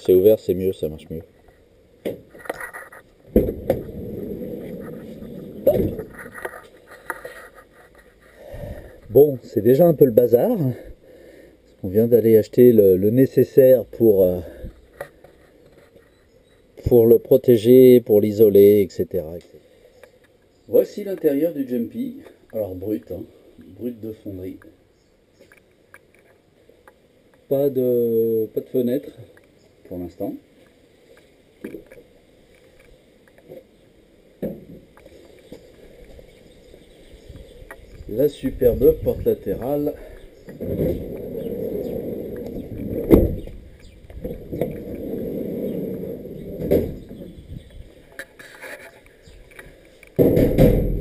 c'est ouvert, c'est mieux, ça marche mieux. Bon, c'est déjà un peu le bazar. On vient d'aller acheter le nécessaire pour le protéger, pour l'isoler, etc., etc. Voici l'intérieur du Jumpy. Alors brut, hein, brut de fonderie. Pas de fenêtre pour l'instant. La superbe porte latérale.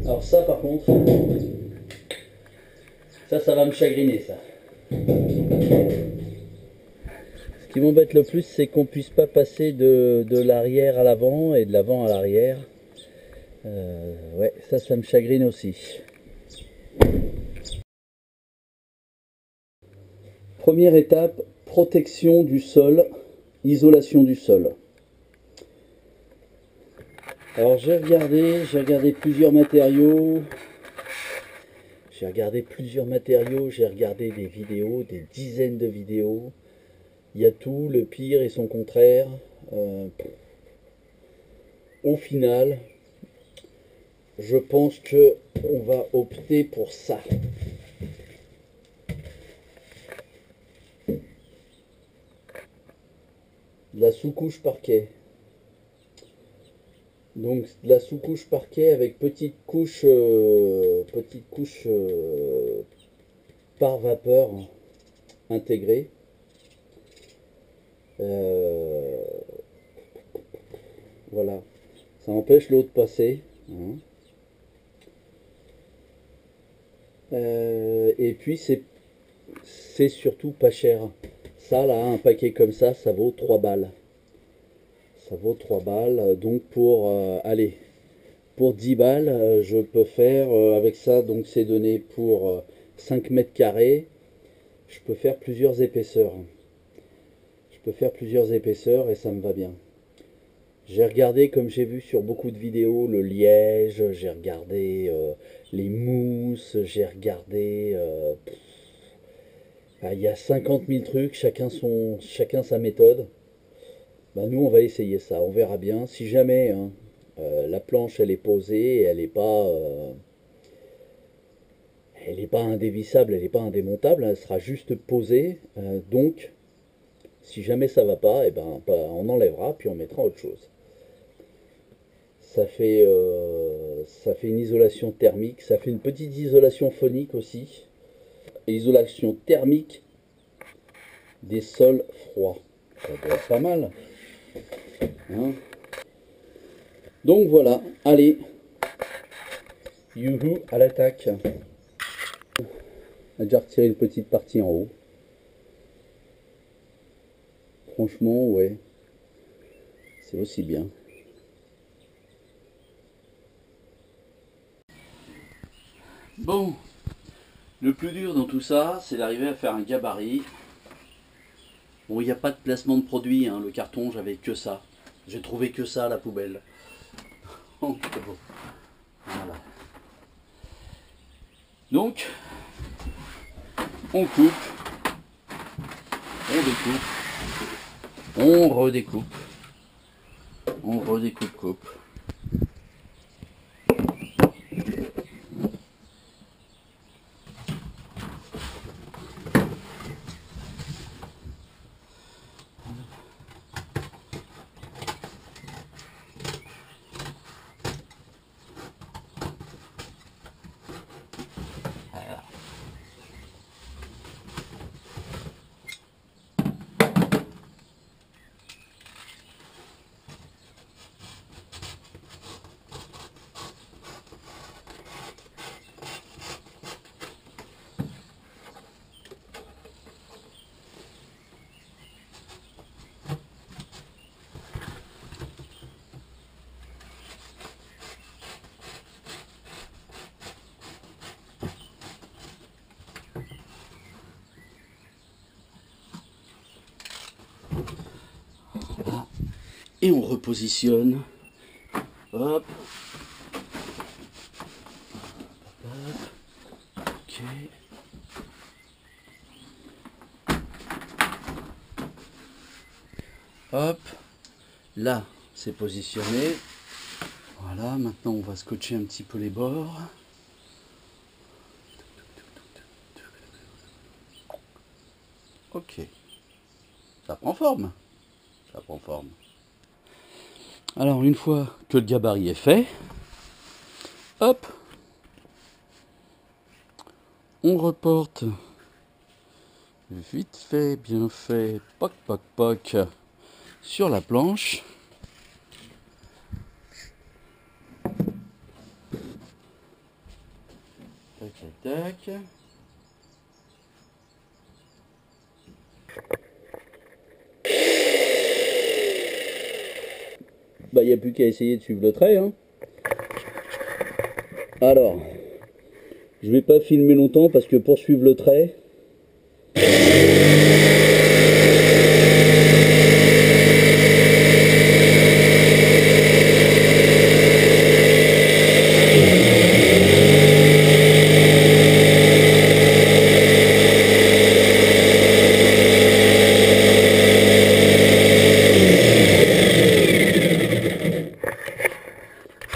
Alors ça par contre, ça va me chagriner ça. Ce qui m'embête le plus, c'est qu'on puisse pas passer de l'arrière à l'avant et de l'avant à l'arrière. Ouais, ça me chagrine aussi. Première étape, protection du sol, isolation du sol. Alors j'ai regardé plusieurs matériaux. J'ai regardé des vidéos, des dizaines de vidéos. Il y a tout, le pire et son contraire. Au final, je pense que on va opter pour ça. La sous-couche parquet. Donc la sous-couche parquet avec petite couche par vapeur intégrée. Voilà, ça empêche l'eau de passer. Hein. Et puis c'est surtout pas cher. Ça là, un paquet comme ça vaut 3 balles. Ça vaut 3 balles. Donc pour 10 balles, je peux faire avec ça, donc c'est donné pour 5 mètres carrés. Je peux faire plusieurs épaisseurs. Et ça me va bien. J'ai regardé, comme j'ai vu sur beaucoup de vidéos, le liège, j'ai regardé les mousses, j'ai regardé... il y a 50 000 trucs, chacun sa méthode. Bah, nous, on va essayer ça, on verra bien. Si jamais hein, la planche, elle est posée, elle n'est pas indévissable, elle n'est pas indémontable, elle sera juste posée. Donc, si jamais ça va pas, eh ben, on enlèvera, puis on mettra autre chose. Ça fait une isolation thermique, ça fait une petite isolation phonique aussi. Et isolation thermique des sols froids. Ça doit être pas mal. Hein. Donc voilà, allez. Youhou, à l'attaque. On a déjà retiré une petite partie en haut. Franchement, ouais. C'est aussi bien. Bon, le plus dur dans tout ça, c'est d'arriver à faire un gabarit. Bon, il n'y a pas de placement de produit, hein. Le carton, j'avais que ça. J'ai trouvé que ça à la poubelle. Bon. Voilà. Donc, on coupe, on découpe, on redécoupe, on redécoupe. Et on repositionne. Hop. Ok. Hop. Là, c'est positionné. Voilà, maintenant on va scotcher un petit peu les bords. Ok. Ça prend forme. Ça prend forme. Alors une fois que le gabarit est fait, hop, on reporte vite fait, bien fait, poc poc poc, sur la planche. Tac tac tac. Bah il n'y a plus qu'à essayer de suivre le trait, hein. Alors, je vais pas filmer longtemps parce que pour suivre le trait,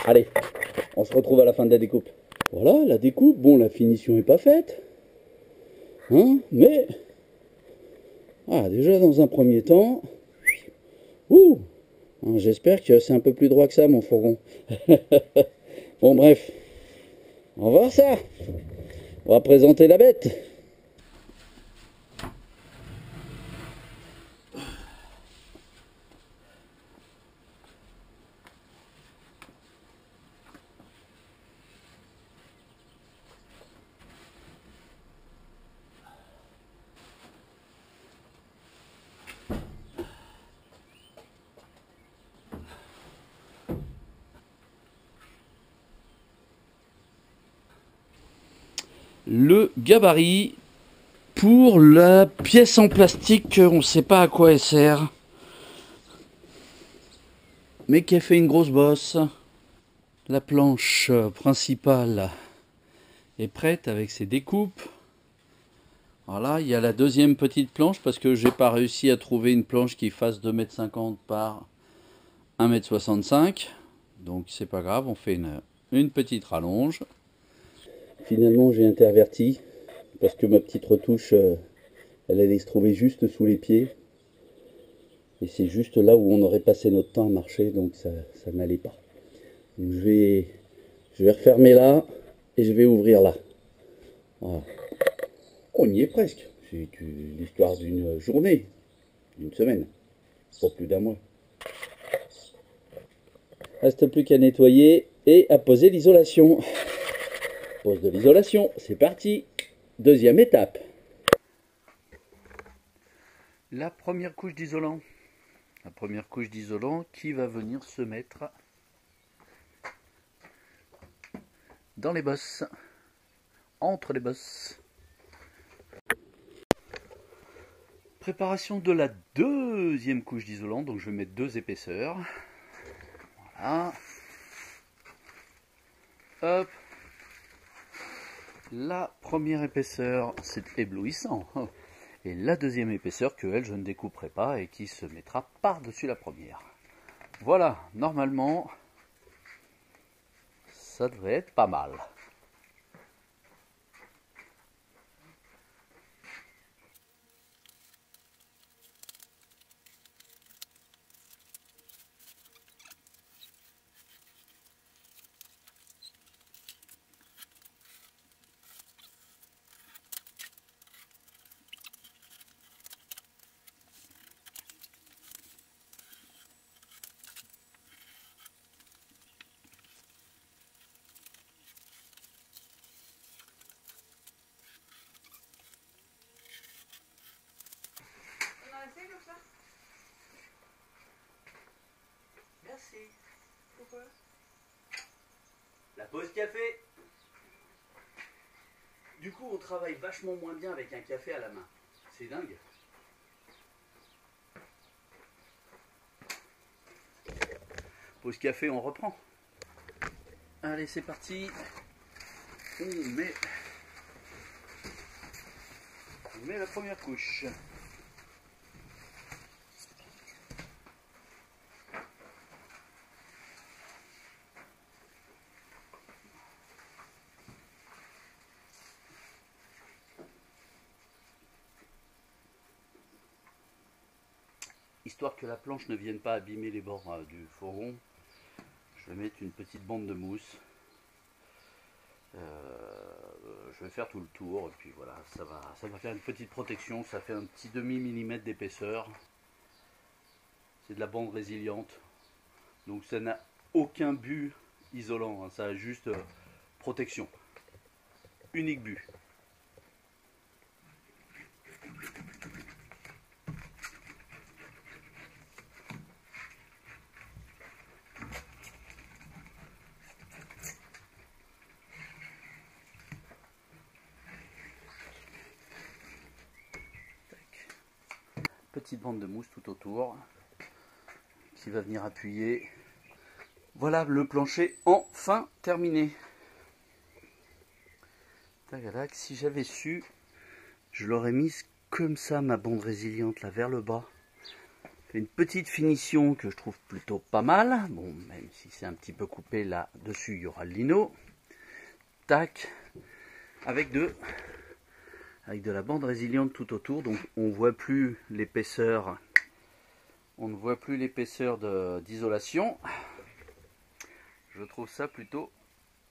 allez, on se retrouve à la fin de la découpe. Voilà, la découpe, bon, la finition n'est pas faite, hein, mais déjà dans un premier temps, j'espère que c'est un peu plus droit que ça, mon fourgon. Bon, bref, on va voir ça. On va présenter la bête. Le gabarit pour la pièce en plastique, on ne sait pas à quoi elle sert, mais qui a fait une grosse bosse. La planche principale est prête avec ses découpes. Voilà, il y a la deuxième petite planche parce que j'ai pas réussi à trouver une planche qui fasse 2,50 m par 1,65 m. Donc c'est pas grave, on fait une petite rallonge. Finalement j'ai interverti parce que ma petite retouche elle allait se trouver juste sous les pieds. Et c'est juste là où on aurait passé notre temps à marcher, donc ça n'allait pas. Donc je vais refermer là et je vais ouvrir là. Voilà. On y est presque. C'est l'histoire d'une journée, d'une semaine, pas plus d'un mois. Reste plus qu'à nettoyer et à poser l'isolation. Pose de l'isolation, c'est parti. Deuxième étape. La première couche d'isolant. La première couche d'isolant qui va venir se mettre dans les bosses, entre les bosses. Préparation de la deuxième couche d'isolant, donc je vais mettre 2 épaisseurs. Voilà. Hop. La première épaisseur, c'est éblouissant. Et la deuxième épaisseur que elle, je ne découperai pas et qui se mettra par-dessus la première. Voilà, normalement, ça devrait être pas mal. Merci. Pourquoi? La pause café. Du coup, on travaille vachement moins bien avec un café à la main. C'est dingue. Pause café, on reprend. Allez, c'est parti. On met la première couche. Histoire que la planche ne vienne pas abîmer les bords du fourgon, je vais mettre une petite bande de mousse. Je vais faire tout le tour et puis voilà, ça va faire une petite protection. Ça fait un petit demi-millimètre d'épaisseur. C'est de la bande résiliente, donc ça n'a aucun but isolant, hein. Ça a juste protection. Unique but. Petite bande de mousse tout autour qui va venir appuyer. Voilà le plancher enfin terminé. Tagalac, si j'avais su, je l'aurais mise comme ça, ma bande résiliente là vers le bas. Fait une petite finition que je trouve plutôt pas mal. Bon, même si c'est un petit peu coupé là dessus, il y aura le lino. Tac, avec de la bande résiliente tout autour, donc on voit plus l'épaisseur. On ne voit plus l'épaisseur d'isolation. Je trouve ça plutôt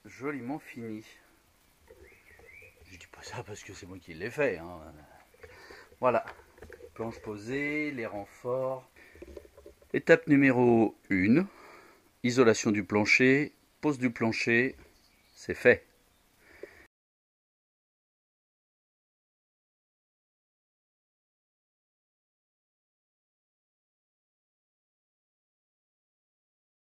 joliment fini. Je dis pas ça parce que c'est moi qui l'ai fait, hein. Voilà, planche posée, les renforts. Étape numéro 1, isolation du plancher, pose du plancher, c'est fait.